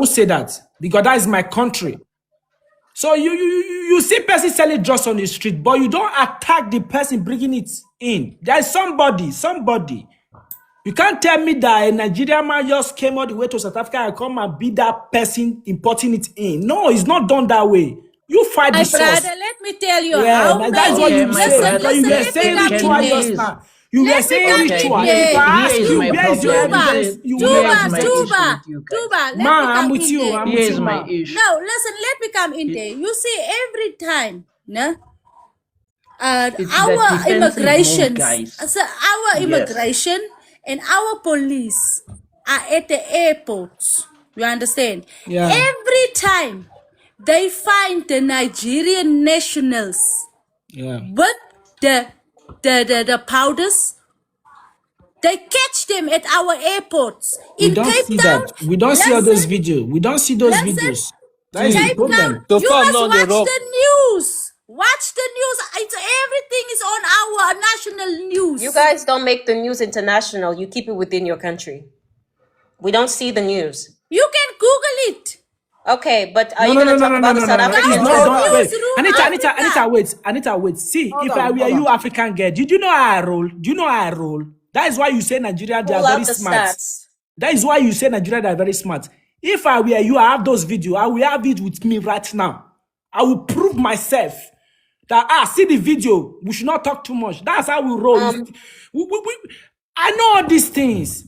won't say that because that is my country. So you see person selling drugs on the street, but you don't attack the person bringing it in. There is somebody. You can't tell me that a Nigerian man just came all the way to South Africa and come and be that person importing it in. No, it's not done that way. You fight the source. Brother, let me tell you Yeah, how that's what you say. Because you were saying let me ritual come just in. now. You were saying ritual. here. If I ask Here is you, my where is your problem. evidence? You Here will is not my say. issue with you guys. Tuba, let me Man, I'm come with in you. there. I'm Here with is you, my man. issue. No, listen, let me come in there. You see, every time, no, It's the our defensive immigration, mode, guys. so our Yes. immigration and our police are at the airports. You understand? Yeah. Every time they find the Nigerian nationals Yeah. with the powders, they catch them at our airports We in don't Cape see Town. that. We don't see all those Listen, videos. We don't see those listen. videos. That is the Cape Town, problem. So you far, must I'm not on the watch rock. the news. Watch the news. It's everything is on our national news. You guys don't make the news international. You keep it within your country. We don't see the news. You can Google it. Okay, but are No, you no, going no, to no, talk no, about no, the no, South no, no. African It's Go not to done. news? Wait, Newsroom Anita, Africa. wait. Anita, wait. See, Hold if on, I were hold you, on. African girl, did you know how I roll? Do you know how I roll? That is why you say Nigeria, they are Pull very out the smart. stats. That is why you say Nigeria, they are very smart. If I were you, I have those videos. I will have it with me right now. I will prove myself that, see the video. We should not talk too much. That's how we roll. I know all these things.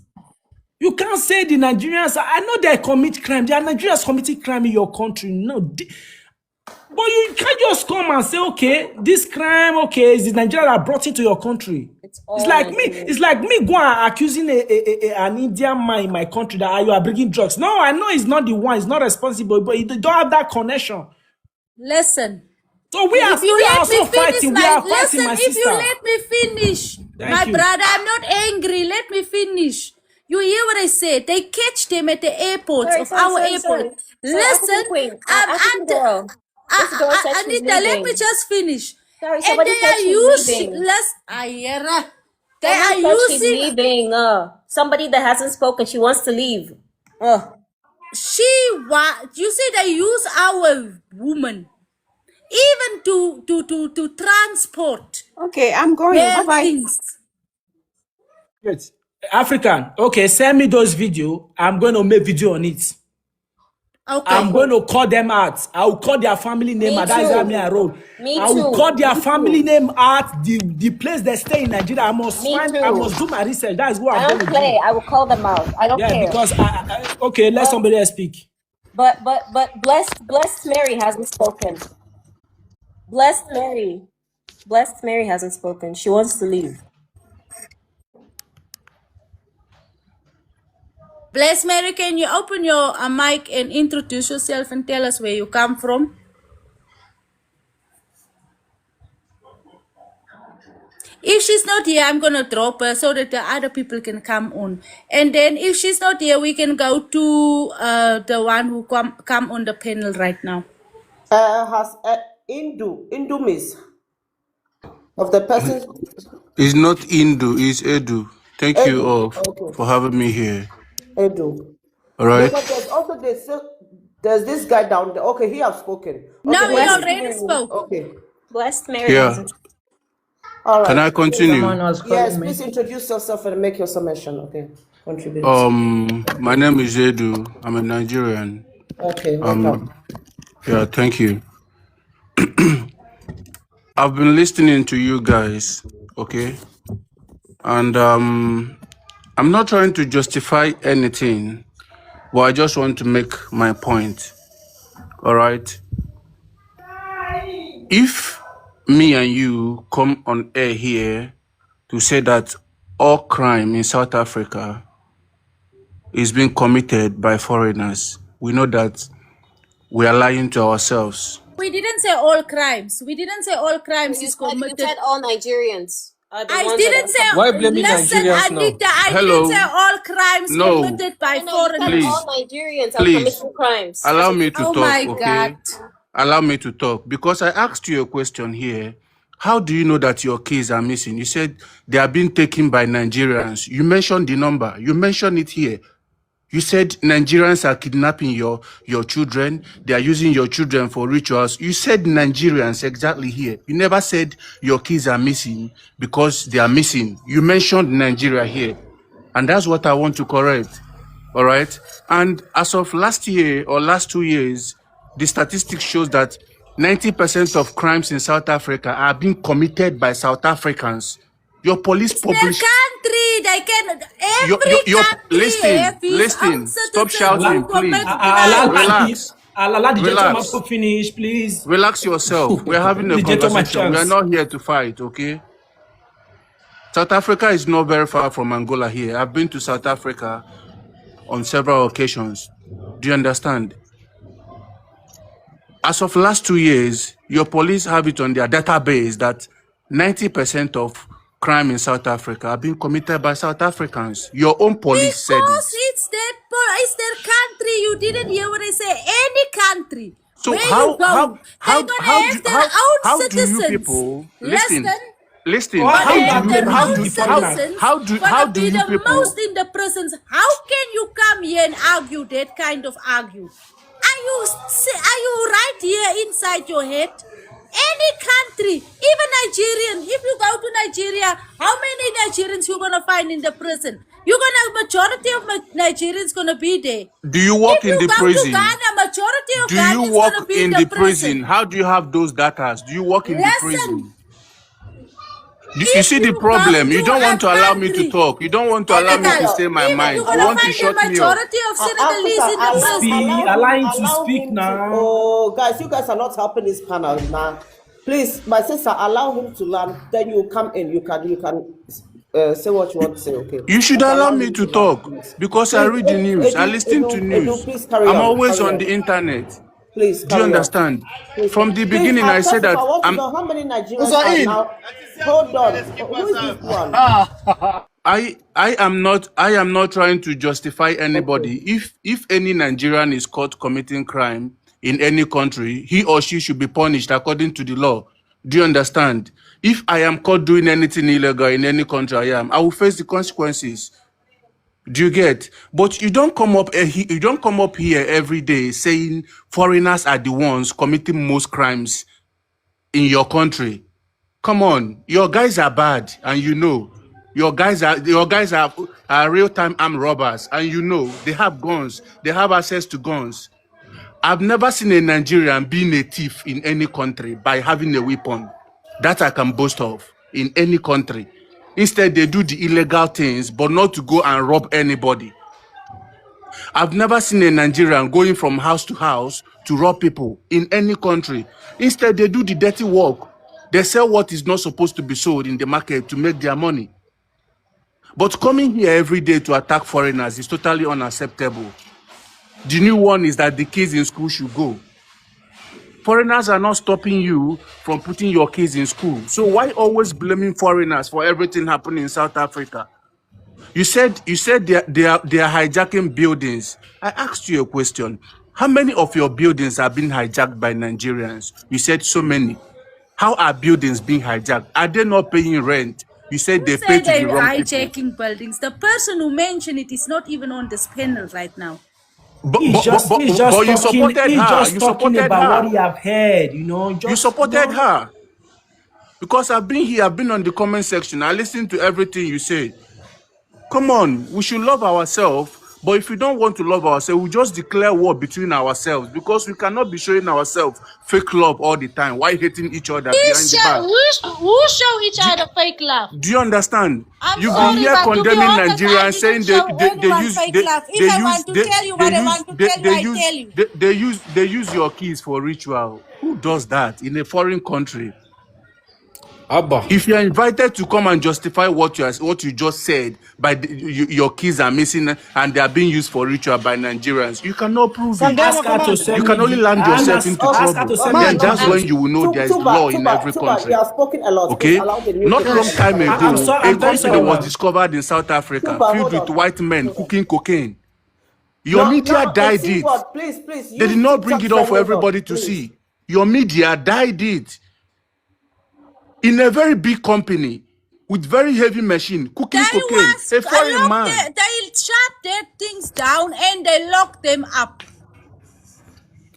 You can't say the Nigerians, I know they commit crime. There are Nigerians committing crime in your country. No. But you can't just come and say, okay, this crime, okay, is the Nigeria that brought it to your country. It's like Nigerian. me. It's like me going and accusing an Indian man in my country that you are bringing drugs. No, I know he's not the one. He's not responsible, but you don't have that connection. Listen. So we are If you we are let also me finish fighting. We are fighting, my if you sister. let me finish, Thank my you. brother, I'm not angry. Let me finish. You hear what I said? They catch them at the airports of our airport. African queen, African girl. This girl said she's Anita, let me leaving. just finish. Sorry, And somebody they said are she's using leaving. they are Someone said she's using leaving. Somebody that hasn't spoken, she wants to leave. you see they use our woman even to transport Okay, I'm going. their Bye-bye. things. Wait. African, okay, send me those videos. I'm going to make video on it. Okay. I'm going to call them out. I will call their family name. Me And that is too. how me I roll. Me I will too. call their Me family too. name out. The place they stay in Nigeria. I must Me find. too. I must do my research. That is what I I'm don't going to play. do. I will call them out. I don't Yeah, care. because okay, let somebody else speak. But blessed Mary hasn't spoken. Blessed Mary hasn't spoken. She wants to leave. Bless Mary, can you open your mic and introduce yourself and tell us where you come from? If she's not here, I'm going to drop her so that the other people can come on. And then if she's not here, we can go to the one who come on the panel right now. Has Indu miss of the person? It's not Indu, it's Edu. Thank you all Okay. for having me here. Edu. All No, right. but there's also there's this guy down there. Okay, he has spoken. No, Okay, he Blessed already Mary. spoke. okay. Blessed Mary Yeah. hasn't. All Can right. I continue? Someone was calling Yes, me. please introduce yourself and make your submission. Okay, contribute. My name is Edu. I'm a Nigerian. Okay, welcome. Yeah, thank you. I've been listening to you guys, okay? And I'm not trying to justify anything, but I just want to make my point. All right? If me and you come on air here to say that all crime in South Africa is being committed by foreigners, we know that we are lying to ourselves. We didn't say all crimes. We didn't say all crimes is You committed. said all Nigerians are the I ones didn't that are say, Why blaming listen, Nigerians now? Anita, I Hello. didn't say all crimes No. committed by No, you said foreigners. all Nigerians are Please. committing crimes. Allow me to Oh talk, my okay? God. Allow me to talk. Because I asked you a question here. How do you know that your kids are missing? You said they are being taken by Nigerians. You mentioned the number. You mentioned it here. You said Nigerians are kidnapping your children. They are using your children for rituals. You said Nigerians exactly here. You never said your kids are missing because they are missing. You mentioned Nigeria here. And that's what I want to correct. All right. And as of last year or last 2 years, the statistics shows that 90% of crimes in South Africa are being committed by South Africans. Your police It's their published country. They can. Every country have his own Stop citizens who shouting, please. commit crime. Allow the gentleman Relax. to finish, please. Relax yourself. We're having a The gentleman conversation. We are chance. not here to fight, okay? South Africa is not very far from Angola here. I've been to South Africa on several occasions. Do you understand? As of last 2 years, your police have it on their database that 90% of crime in South Africa are being committed by South Africans. Your own police said Because it. it's their country. You didn't hear what I say. Any country. So Where how you go, how they're gonna have their own how do you citizens. people Listen. listen? Why How are you Gonna have do their you how own do citizens. how Gonna do be you the people? most in the prisons. How can you come here and argue that kind of argue? Are you right here inside your head? Any country, even Nigerian. If you go to Nigeria, how many Nigerians you gonna find in the prison? You're gonna majority of Nigerians gonna be there. Do you work If in you the go to prison? Ghana, majority of Do you Ghanaians work gonna be in in the the prison? How do you have those data? Do you work in the Listen, prison? You if see the you go problem. You to don't a want to allow me to country, talk. You don't want to allow me to Senegal, say my even mind. you're You gonna want to find the shut me up. majority of Senegalese Africa, in the prison. Speak, allow him to speak now. Oh, guys, you guys are not helping this panel now. Please, my sister, allow him to learn. Then you come in. You can say what you want to say. Okay. You should Just allow allow me him to to learn, talk please. because I Please, read the news. I listen to news. Please carry I'm on. always Carry on on. the internet. Please Do you carry on. understand? Please, From the please, beginning, I said first of that all, I want to I'm. know how many Nigerians are now. Hold on. Who is this one? I am not trying to justify Okay. anybody. If any Nigerian is caught committing crime in any country, he or she should be punished according to the law. Do you understand? If I am caught doing anything illegal in any country I will face the consequences. Do you get? But you don't come up here every day saying foreigners are the ones committing most crimes in your country. Come on, your guys are bad, and you know. Your guys are real-time armed robbers, and you know they have guns. They have access to guns. I've never seen a Nigerian being a thief in any country by having a weapon. That I can boast of in any country. Instead, they do the illegal things, but not to go and rob anybody. I've never seen a Nigerian going from house to house to rob people in any country. Instead, they do the dirty work. They sell what is not supposed to be sold in the market to make their money. But coming here every day to attack foreigners is totally unacceptable. The new one is that the kids in school should go. Foreigners are not stopping you from putting your kids in school. So why always blaming foreigners for everything happening in South Africa? You said they are hijacking buildings. I asked you a question. How many of your buildings are being hijacked by Nigerians? You said so many. How are buildings being hijacked? Are they not paying rent? You said they pay Say to the they're wrong people. hijacking buildings. The person who mentioned it is not even on this panel right now. But He's just you talking. supported He's her. just You talking supported about what her. he have heard. You supported her. Because I've been here, I've been on the comment section. I listened to everything you say. Come on, we should love ourselves. But if we don't want to love ourselves, we just declare war between ourselves because we cannot be showing ourselves fake love all the time while hating each other behind the back. Who show each other fake love? Do you understand? I'm You've sorry, been here but to be condemning honest, I Nigerians, saying didn't show anyone fake love. If I want to tell you what I want to tell you, I tell you. they use your keys for ritual. Who does that in a foreign country? Abba. If you are invited to come and justify what you just said, by your kids are missing and they are being used for ritual by Nigerians, you cannot prove it. Ask her to send You can me only the- land yourself into ask her trouble. to send me Then the that's video. when you will know there is law in every country. You have spoken a lot. Okay? Please allow the new Not people long to time come. ago, I'm sorry, a I'm very company sorry, was ma'am. discovered in South Africa Tuba, filled hold with on. white men Hold on. cooking cocaine. Your media died it. Please. They did not bring it out for everybody to see. Your media died it. In a very big company with very heavy machine cooking They cocaine. was A foreign man. they shot their things down and they lock them up.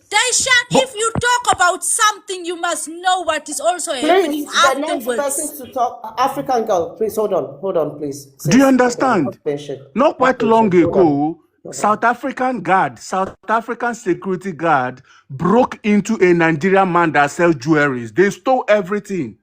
They shut. If you talk about something, you must know what is also happening Please, the next afterwards. person to talk, African girl, please hold on, please. Do you Sis, understand? patient. Not quite long Hold on. ago, South African security guard broke into a Nigerian man that sells jewelries. They stole everything.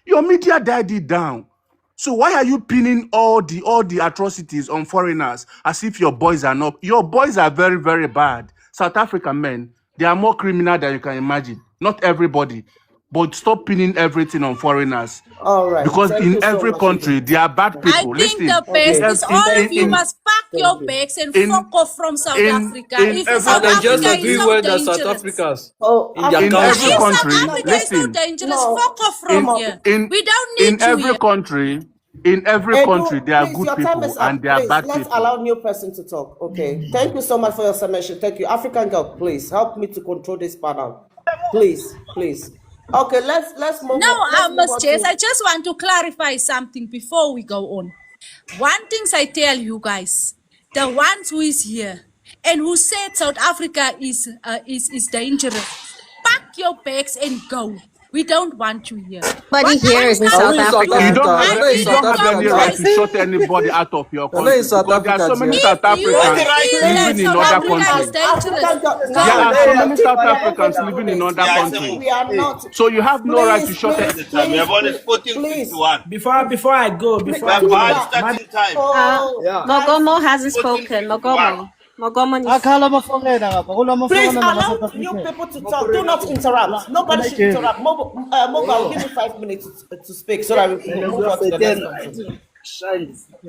Your media died it down. So why are you pinning all the atrocities on foreigners as if your boys are not? Your boys are very, very bad. South African men, they are more criminal than you can imagine. Not everybody. But stop pinning everything on foreigners. All right. Because Thank in you so every much. country, there are bad I people. think Listen, the best is all of you in- must pack Thank your you. bags and in- fuck off from South in- Africa. in If every South And I just Africa is agree so with that South dangerous. Africans Oh, in their in Africa- every If country. South country, Africa is so listen, dangerous, No, fuck off from come here. in We don't need in you every here. country, in every Edu, country, there are please, good your time people is up. and there are Please, bad let's people. allow new person to talk. Okay. Thank you so much for your submission. Thank you. African girl, please help me to control this panel. Please. Okay, let's move No, on. Let's move Ms. on Jess, to- I just want to clarify something before we go on. One thing I tell you guys, the ones who is here and who said South Africa is dangerous, pack your bags and go. We don't want you here. Nobody What here I'm is in Are South we in South Africa. You Africa? don't We're have, not in you South don't have Africa, any right guys. to shut anybody out of your We're not in country South because there are so Africa, many dear. South If you Africans feel that living in South other Africa is countries. dangerous, African girl, There are go. so many South we are not Africans going to living do in this. other countries. We are not. So you have no right to Please, shut please, it. We have only please, 14:51. Before I go, We have hard starting time. Oh, Yeah. Mogomo hasn't spoken. 14:51. Mogomo needs akhala amafongela ngapha kulo please mafongela allow South new Africa. people to talk. Do not interrupt. Nobody should interrupt. Mobile, give me 5 minutes to speak so that we can move on to the next person.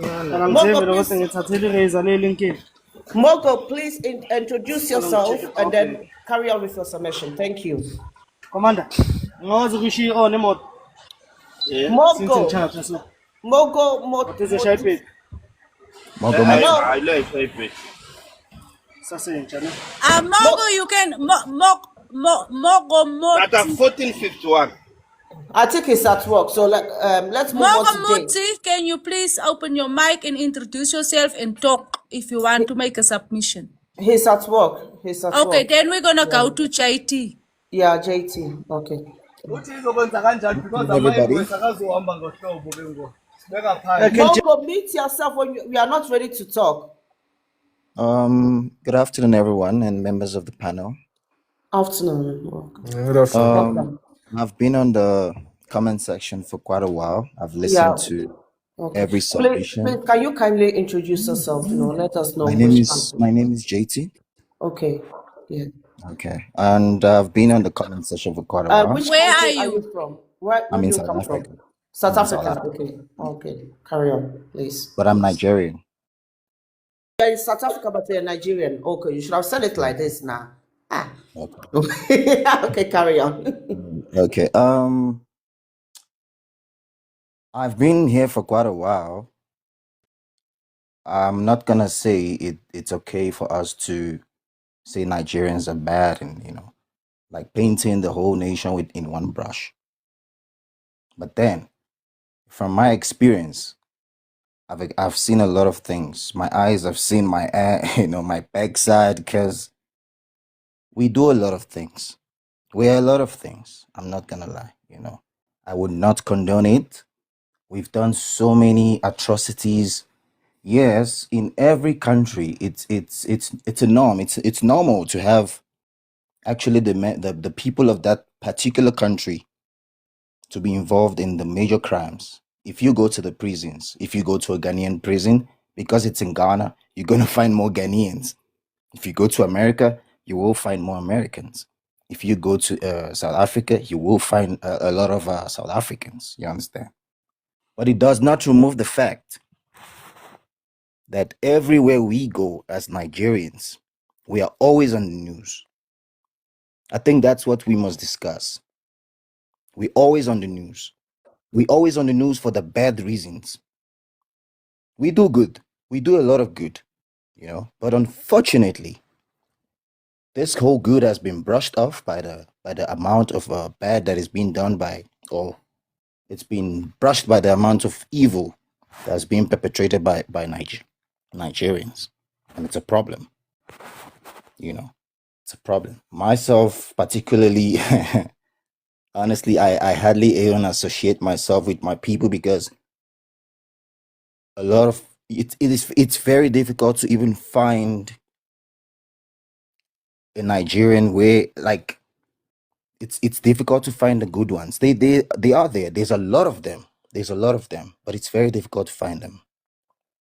Angamthembi lokho sengithathele ireza leli inkini. Mogo, please introduce yourself and then carry on with your submission. Thank you. Commander, ngawazi kushiya on imoto. Since Mogo, ngithatha so. Mogo, Tezeshaya iphephi. I like it. Sasentsha ne. Mogo, you can Mogo At Moti. 14:51. I think he's at work, so let's move Mogo on to Jay. Moti, can you please open your mic and introduce yourself and talk if you want to make a submission? He's at work. Okay, then we're gonna go to JT. Yeah, JT. Okay. Uthi izokwenza kanjani because Everybody. ama-invoice akazohamba ngohlobo ke ngo. Beka phansi. Mogo, mute yourself when we are not ready to talk. Good afternoon, everyone, and members of the panel. Afternoon. I've been on the comment section for quite a while. I've listened Yeah. to Okay. every Please, submission. can you kindly introduce yourself? Let us know. My name is JT. Okay. Yeah. Okay, and I've been on the comment section for quite a while. Which Where country are you? from? Where I'm do in you South come Africa, from? South I'm in South Africa. Africa. Okay. Carry on, please. but I'm Nigerian. You're in South Africa, but you're Nigerian. Okay, you should have said it like this now. Okay. Okay, carry on. Okay. I've been here for quite a while. I'm not gonna say it's okay for us to say Nigerians are bad and like painting the whole nation with in one brush. But then, from my experience, I've seen a lot of things. My eyes have seen my my backside because we do a lot of things. We're a lot of things. I'm not gonna lie. I would not condone it. We've done so many atrocities. Yes, in every country, it's a norm. It's normal to have actually the people of that particular country to be involved in the major crimes. If you go to the prisons, if you go to a Ghanaian prison, because it's in Ghana, you're gonna find more Ghanaians. If you go to America, you will find more Americans. If you go to South Africa, you will find a lot of South Africans. You understand? But it does not remove the fact that everywhere we go as Nigerians, we are always on the news. I think that's what we must discuss. We always on the news. We always on the news for the bad reasons. We do good. We do a lot of good, But unfortunately, this whole good has been brushed off by the amount of bad that is being done or it's been brushed by the amount of evil that's being perpetrated by Nigerians. and it's a problem. You know, it's a problem. Myself, particularly, honestly, I hardly even associate myself with my people because a lot of it's very difficult to even find a Nigerian where like it's difficult to find the good ones. They are there. There's a lot of them. There's a lot of them, but it's very difficult to find them.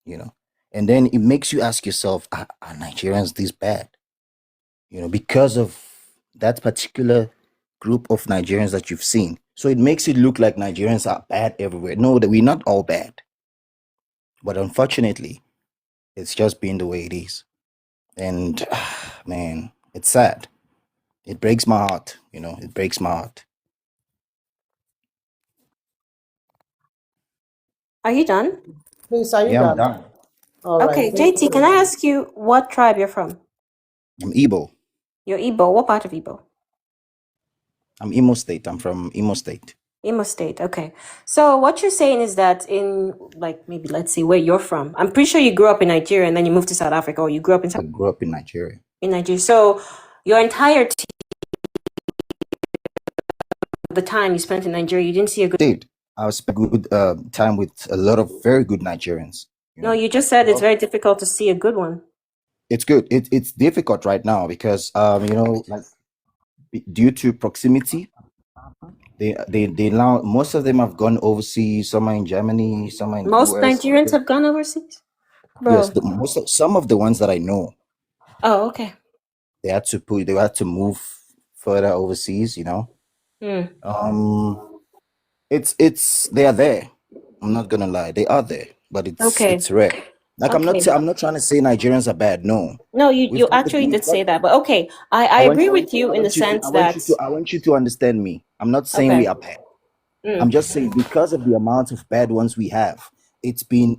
You know, and then it makes you ask yourself, are Nigerians this bad? You know, because of that particular group of Nigerians that you've seen. So it makes it look like Nigerians are bad everywhere. No, that we're not all bad. But unfortunately, it's just been the way it is. And man, it's sad. It breaks my heart, you know, it breaks my heart. Are you done? Please, are you Yeah, I'm done? done. All right. Okay, Thank JT, can I ask you what tribe you're from? I'm Igbo. You're Igbo. What part of Igbo? I'm Imo State. I'm from Imo State. Imo State. Okay. So what you're saying is that in like maybe let's see where you're from. I'm pretty sure you grew up in Nigeria and then you moved to South Africa, or you grew up I grew up in Nigeria. in Nigeria. So your entire the time you spent in Nigeria, you didn't see a good. Did I spent good time with a lot of very good Nigerians. You No, know, you just said it's very difficult to see a good one. it's good. It's difficult right now because you know, like due to proximity, they now most of them have gone overseas. Some are in Germany, some are in Most US. Nigerians have gone overseas, bro. Yes, some of the ones that I know, Oh, okay. they had to move further overseas. You know, it's they are there. I'm not gonna lie, they are there, but Okay. it's rare. Like I'm Okay. not trying to say Nigerians are bad. No, No, you We've got the- actually we've did say got- that, but okay, I agree with you in the sense that I want you to understand me. I'm not saying we Okay. are bad. I'm just saying because of the amount of bad ones we have, it's been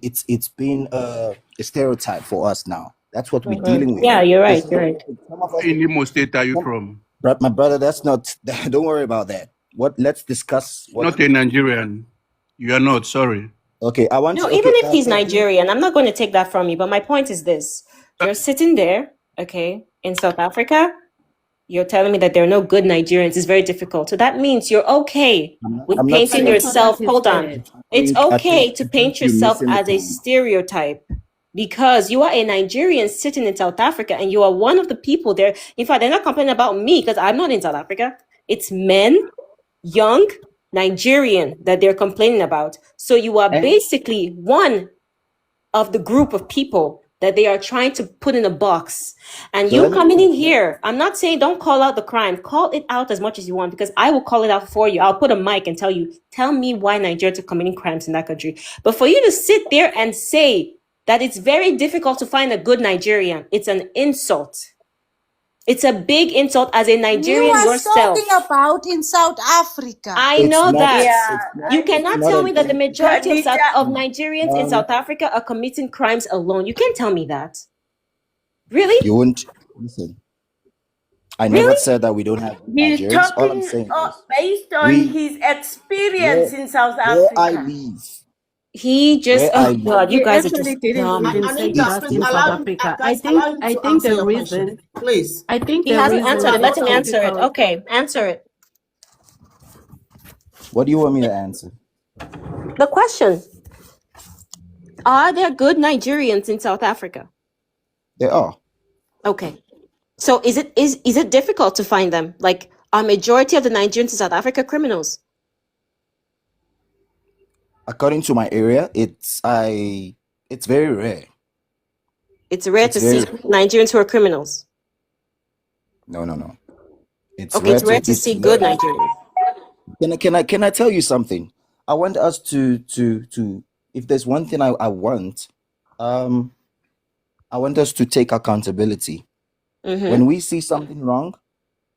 a stereotype for us now. That's what we're dealing with. Yeah, you're right. Because You're right. some of us, In Imo State are you from? my brother, that's not. Don't worry about that. Let's discuss what. Not a Nigerian. You are not, sorry. Okay, I want No, to. even Okay, if he's Nigerian, I'm not going to take that from you. But my point is this: you're sitting there, okay, in South Africa. You're telling me that there are no good Nigerians. It's very difficult. So that means you're okay with I'm not painting saying- yourself. Hold on. It's I okay think to paint you're yourself missing the as a point. stereotype because you are a Nigerian sitting in South Africa and you are one of the people there. In fact, they're not complaining about me because I'm not in South Africa. It's men, young Nigerian that they're complaining about. So you are basically one of the group of people that they are trying to put in a box. And So you let me- coming in here, I'm not saying don't call out the crime. Call it out as much as you want because I will call it out for you. I'll put a mic and tell me why Nigerians are committing crimes in that country. But for you to sit there and say that it's very difficult to find a good Nigerian, it's an insult. It's a big insult as a You Nigerian are yourself. talking about in South Africa. I It's know not- that. it's You cannot not tell a- me that the majority of Khadija. Nigerians in South Africa are committing crimes alone. You can't tell me that. Really? You won't listen. I never said that we don't have He's Nigerians. All I'm talking saying is based on we- his experience in South where I Africa. live. He just, Where I oh live. God, you He guys are actually just didn't dumb. even say Anita, just please in South allow Africa. guys, allow him to answer the your reason. question, please. I think He the hasn't reason answered it. Let him it's answer it. difficult- Okay, answer it. What do you want me to answer? The question: are there good Nigerians in South Africa? There are. Okay, so is it difficult to find them? Like, are majority of the Nigerians in South Africa criminals? According to my area, it's very rare. It's rare It's to see very- Nigerians who are criminals. No. It's Okay, it's rare to see good rare. Nigerians. Can I tell you something? I want us to if there's one thing I want, I want us to take accountability. Mhm. When we see something wrong,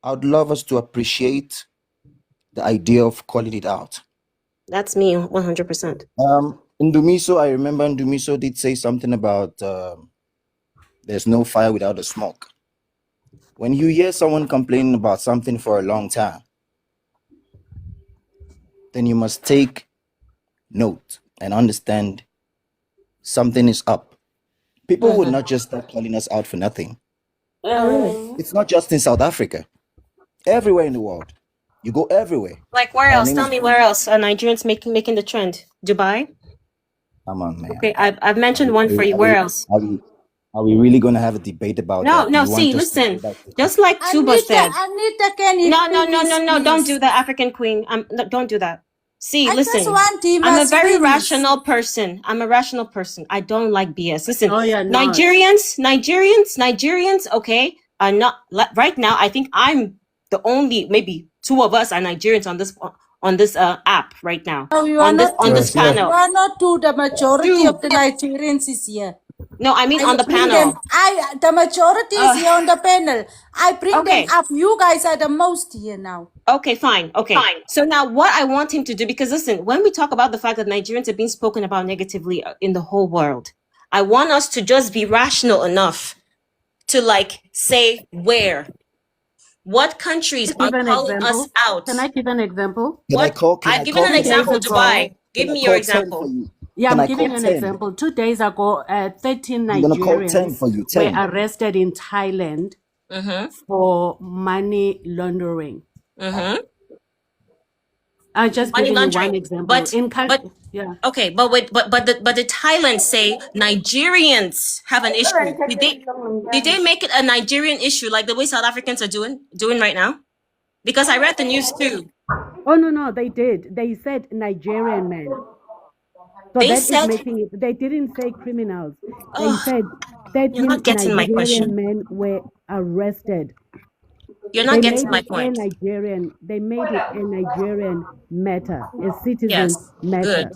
I'd love us to appreciate the idea of calling it out. That's me, 100%. Ndumiso, I remember Ndumiso did say something about there's no fire without a smoke. When you hear someone complaining about something for a long time, then you must take note and understand something is up. People would not just start calling us out for nothing. Oh, really? It's not just in South Africa. Everywhere in the world. You go everywhere. Like where Our else? name Tell is me where else are Nigerians making the trend? Dubai? Come on, man. Okay, I've mentioned one for you. Where else? Are we really going to have a debate about No, that? no. You want See, us to listen. go back to Just like Tuba said. Anita, can you No, please, don't please? do that, African queen. No, don't do that. See, I just listen. want him I'm a as very finish. rational person. I'm a rational person. I don't like BS. Listen, No, you're not. Nigerians, okay, are not right now. I think I'm the only, maybe two of us are Nigerians on this app right now. No, you are On not this two. panel. You are not two. The majority Two. of the Nigerians is here. No, I mean on the bring panel. them. The majority is here on the panel. I bring Okay. them up. You guys are the most here now. Okay, fine. Okay. Fine. So now what I want him to do, because listen, when we talk about the fact that Nigerians are being spoken about negatively in the whole world, I want us to just be rational enough to like say where. What countries are Give an calling us example. out? Can I give an example? I've given an example, Dubai. Give me your example. Yeah, Can I'm I giving call an 10? example. 2 days ago, 13 I'm gonna call 10 Nigerians for you. were 10. arrested in Thailand for money laundering. I just Money giving you one laundering. example. Okay, but the Thailand say Nigerians have an issue. Did they make it a Nigerian issue like the way South Africans are doing right now? Because I read the news too. Oh no, they did. They said Nigerian men. So They that is said, making it. They didn't say criminals. They oh, said you're 13 not getting my Nigerian question. men were arrested. You're They not getting made my it a point. Nigerian. They made it a Nigerian matter, a citizen Yes, matter. good.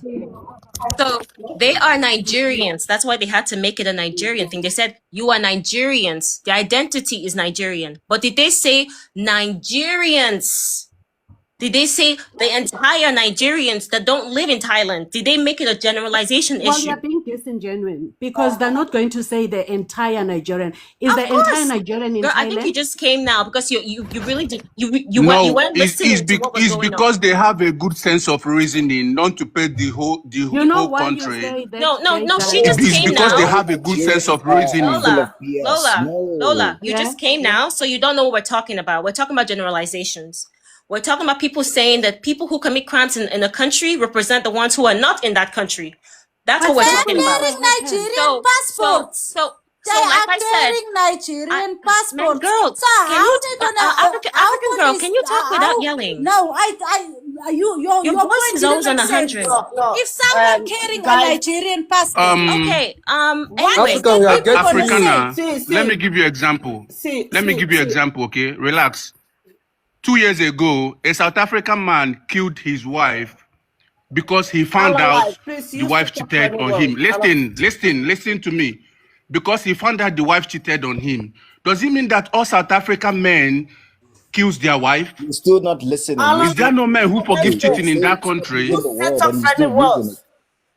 So they are Nigerians. That's why they had to make it a Nigerian thing. They said, you are Nigerians. The identity is Nigerian. But did they say Nigerians? Did they say the entire Nigerians that don't live in Thailand? Did they make it a generalization Well, issue? you're being disingenuous because they're not going to say the entire Nigerian. Is Of the course. entire Nigerian in Girl, Thailand? I think you just came now because you really did you No, weren't listening to what was it's going because on. they have a good sense of reasoning, not to pay the You know whole why you country. say that? No, she just It's came because they now. have a good sense of reasoning. Full of Lola, BS. No. Lola, you Yeah, just came yeah. now, so you don't know what we're talking about. We're talking about generalizations. We're talking about people saying that people who commit crimes in a country represent the ones who are not in that country. That's what But we're They are talking about. carrying Nigerian passports. They Like are I said, carrying Nigerian passports. girl, So can how you, they gonna? African girl, can you talk without yelling? No, your Your voice point is didn't always on make sense. 100. No, If someone carrying a guys, Nigerian passport, Okay. what Anyway, is the people gonna say? Africana, let me see, give you example. see, Let me give you example, okay? Relax. 2 years ago, a South African man killed his wife because he found out please the use wife the cheated on him. well. Listen to me. Because he found out the wife cheated on him. Does it mean that all South African men kills their wife? You're still not listening. Is there no man who forgive cheating in that Stop country? using the word and you Friendly still using it. words.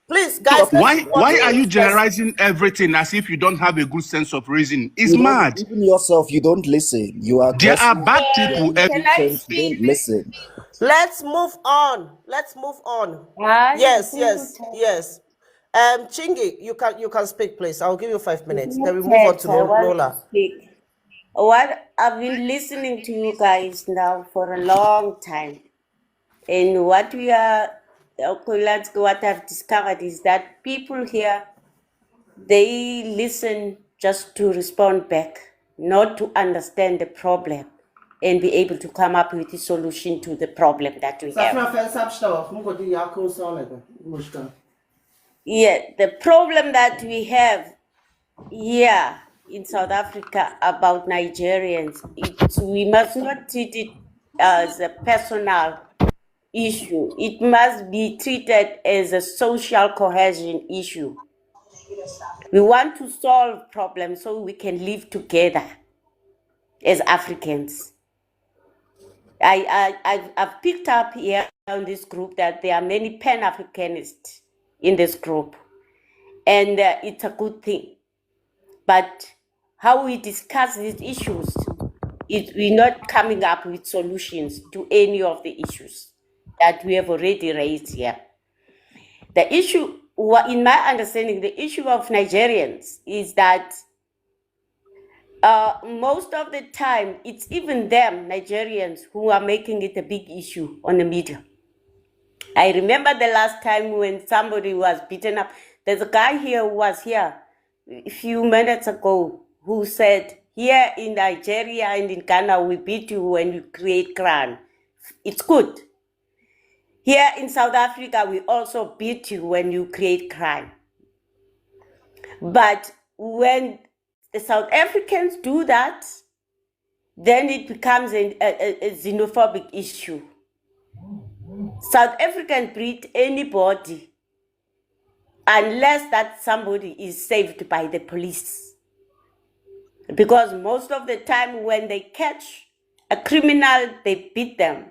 Please, guys, Why are you generalizing everything as if you don't have a good sense of reason? It's You don't, mad. even yourself, you don't listen. You are There are aggressive. bad You people. are Can I impatient. You speak? don't listen. Let's move on. Yes. Chingy, you can speak, please. I'll give you 5 minutes. Then we move on to I want to Lola. speak. What I've been listening to you guys now for a long time, and what I've discovered is that people here, they listen just to respond back, not to understand the problem and be able to come up with a solution to the problem that we have. Yeah, the problem that we have here in South Africa about Nigerians, we must not treat it as a personal issue. It must be treated as a social cohesion issue. We want to solve problems so we can live together as Africans. I've picked up here on this group that there are many Pan-Africanists in this group, and it's a good thing. But how we discuss these issues, we're not coming up with solutions to any of the issues that we have already raised here. The issue in my understanding, the issue of Nigerians is that most of the time, it's even them, Nigerians, who are making it a big issue on the media. I remember the last time when somebody was beaten up. There's a guy here who was here a few minutes ago who said, here in Nigeria and in Ghana, we beat you when you create crime. It's good. Here in South Africa, we also beat you when you create crime. But when the South Africans do that, then it becomes a xenophobic issue. South Africans beat anybody unless that somebody is saved by the police. Because most of the time when they catch a criminal, they beat them.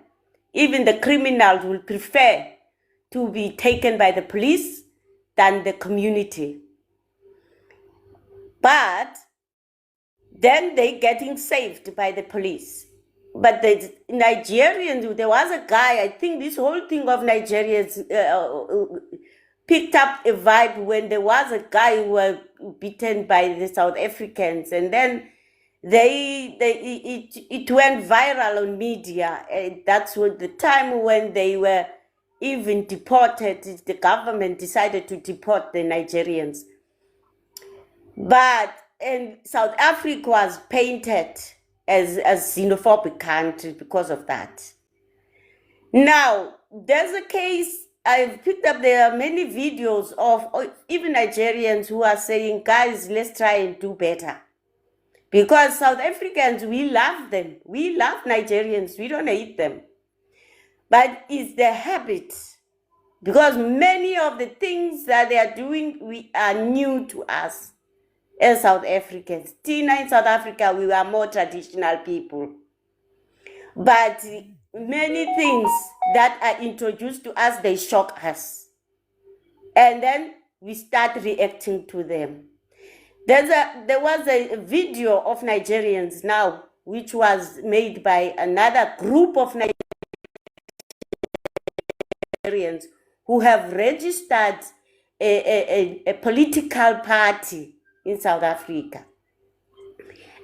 Even the criminals will prefer to be taken by the police than the community. But then they getting saved by the police. But the Nigerians, there was a guy, I think this whole thing of Nigerians picked up a vibe when there was a guy who was beaten by the South Africans, and then it went viral on media. And that's what the time when they were even deported. The government decided to deport the Nigerians. And South Africa was painted as a xenophobic country because of that. Now, there's a case I've picked up, there are many videos of even Nigerians who are saying, guys, let's try and do better. Because South Africans, we love them. We love Nigerians. We don't hate them. But it's the habit. Because many of the things that they are doing, we are new to us as South Africans. Tina, in South Africa, we were more traditional people. But many things that are introduced to us, they shock us. And then we start reacting to them. There was a video of Nigerians now, which was made by another group of Nigerians who have registered a political party in South Africa.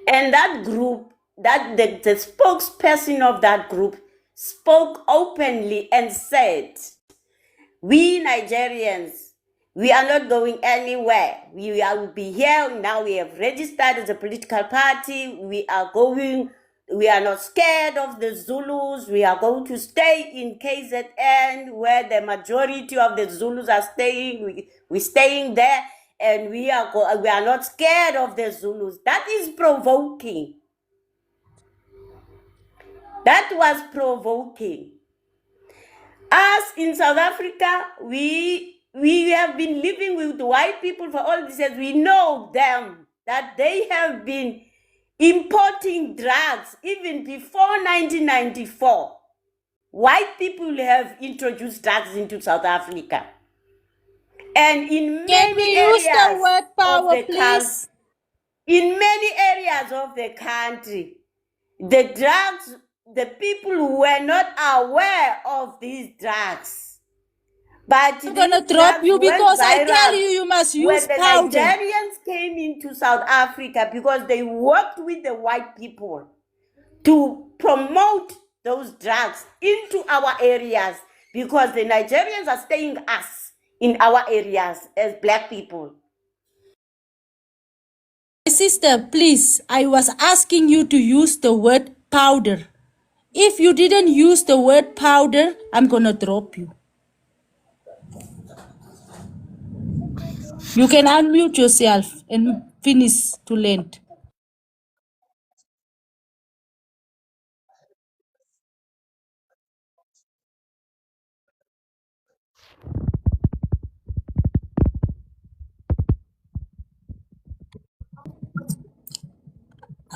And that group, the spokesperson of that group spoke openly and said, we Nigerians, we are not going anywhere. We will be here. Now we have registered as a political party. We are not scared of the Zulus. We are going to stay in KZN where the majority of the Zulus are staying. We're staying there, and we are not scared of the Zulus. That is provoking. That was provoking. Us in South Africa, we have been living with white people for all these years. We know them, that they have been importing drugs even before 1994. White people have introduced drugs into South Africa. And in many areas the word power, please? In many areas of the country, the drugs, the people were not aware of these drugs. But I'm going to drop you because I tell you, you must use powder. When the Nigerians came into South Africa because they worked with the white people to promote those drugs into our areas, because the Nigerians are staying us in our areas as black people. My sister, please, I was asking you to use the word powder. If you didn't use the word powder, I'm going to drop you. You can unmute yourself and finish to land.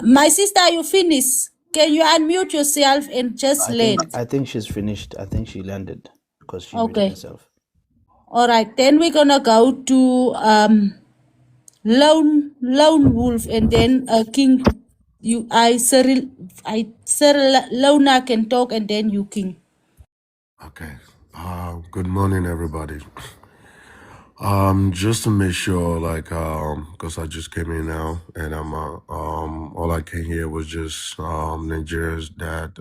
My sister, you finish. Can you unmute yourself and just land? I think she's finished. I think she landed because she Okay. muted herself. All right, then we're gonna go to Lone Wolf, and then King. Cyril Lona can talk, and then you, King. Okay. Good morning, everybody. Just to make sure, like, because I just came in now, and I'm all I can hear was just Nigerians that